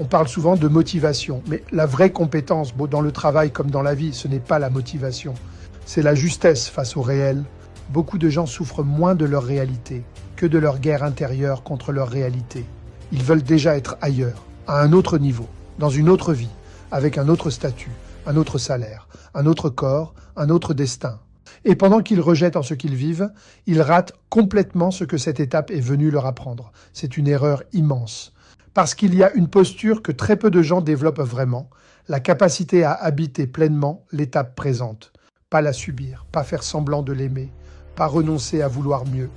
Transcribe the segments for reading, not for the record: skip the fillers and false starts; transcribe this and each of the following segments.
On parle souvent de motivation, mais la vraie compétence, dans le travail comme dans la vie, ce n'est pas la motivation. C'est la justesse face au réel. Beaucoup de gens souffrent moins de leur réalité que de leur guerre intérieure contre leur réalité. Ils veulent déjà être ailleurs, à un autre niveau, dans une autre vie, avec un autre statut, un autre salaire, un autre corps, un autre destin. Et pendant qu'ils rejettent en ce qu'ils vivent, ils ratent complètement ce que cette étape est venue leur apprendre. C'est une erreur immense. Parce qu'il y a une posture que très peu de gens développent vraiment, la capacité à habiter pleinement l'étape présente. Pas la subir, pas faire semblant de l'aimer, pas renoncer à vouloir mieux,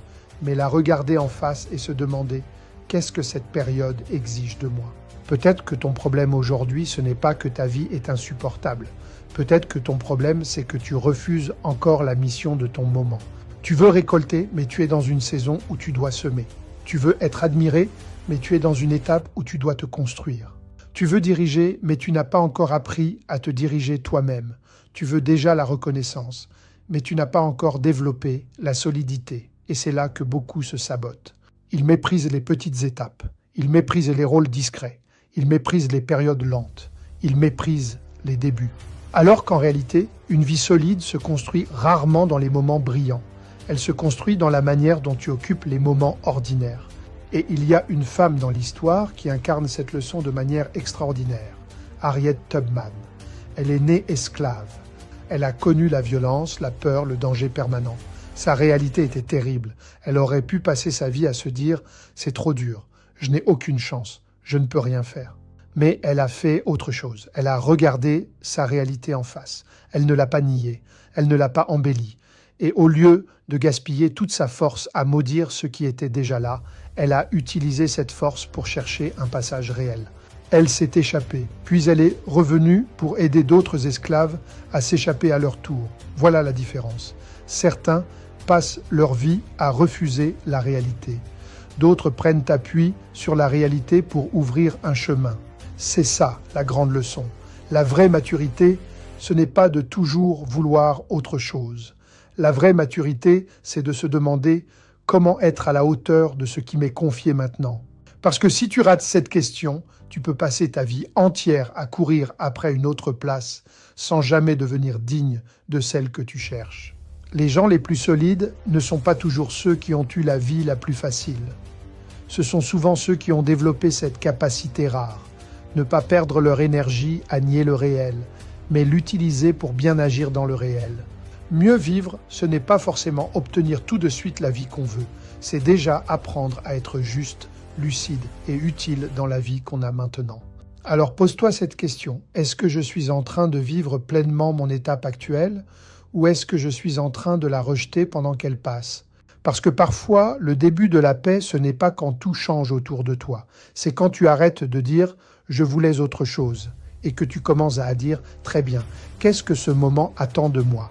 mais la regarder en face et se demander « Qu'est-ce que cette période exige de moi ?» Peut-être que ton problème aujourd'hui, ce n'est pas que ta vie est insupportable. Peut-être que ton problème, c'est que tu refuses encore la mission de ton moment. Tu veux récolter, mais tu es dans une saison où tu dois semer. Tu veux être admiré, mais tu es dans une étape où tu dois te construire. Tu veux diriger, mais tu n'as pas encore appris à te diriger toi-même. Tu veux déjà la reconnaissance, mais tu n'as pas encore développé la solidité. Et c'est là que beaucoup se sabotent. Ils méprisent les petites étapes. Ils méprisent les rôles discrets. Ils méprisent les périodes lentes. Ils méprisent les débuts. Alors qu'en réalité, une vie solide se construit rarement dans les moments brillants. Elle se construit dans la manière dont tu occupes les moments ordinaires. Et il y a une femme dans l'histoire qui incarne cette leçon de manière extraordinaire, Harriet Tubman. Elle est née esclave. Elle a connu la violence, la peur, le danger permanent. Sa réalité était terrible. Elle aurait pu passer sa vie à se dire « c'est trop dur, je n'ai aucune chance, je ne peux rien faire ». Mais elle a fait autre chose. Elle a regardé sa réalité en face. Elle ne l'a pas niée, elle ne l'a pas embellie. Et au lieu de gaspiller toute sa force à maudire ce qui était déjà là, elle a utilisé cette force pour chercher un passage réel. Elle s'est échappée, puis elle est revenue pour aider d'autres esclaves à s'échapper à leur tour. Voilà la différence. Certains passent leur vie à refuser la réalité. D'autres prennent appui sur la réalité pour ouvrir un chemin. C'est ça la grande leçon. La vraie maturité, ce n'est pas de toujours vouloir autre chose. La vraie maturité, c'est de se demander comment être à la hauteur de ce qui m'est confié maintenant. Parce que si tu rates cette question, tu peux passer ta vie entière à courir après une autre place sans jamais devenir digne de celle que tu cherches. Les gens les plus solides ne sont pas toujours ceux qui ont eu la vie la plus facile. Ce sont souvent ceux qui ont développé cette capacité rare. Ne pas perdre leur énergie à nier le réel, mais l'utiliser pour bien agir dans le réel. Mieux vivre, ce n'est pas forcément obtenir tout de suite la vie qu'on veut. C'est déjà apprendre à être juste, lucide et utile dans la vie qu'on a maintenant. Alors pose-toi cette question. Est-ce que je suis en train de vivre pleinement mon étape actuelle ou est-ce que je suis en train de la rejeter pendant qu'elle passe ? Parce que parfois, le début de la paix, ce n'est pas quand tout change autour de toi. C'est quand tu arrêtes de dire « je voulais autre chose » et que tu commences à dire « très bien, qu'est-ce que ce moment attend de moi ?»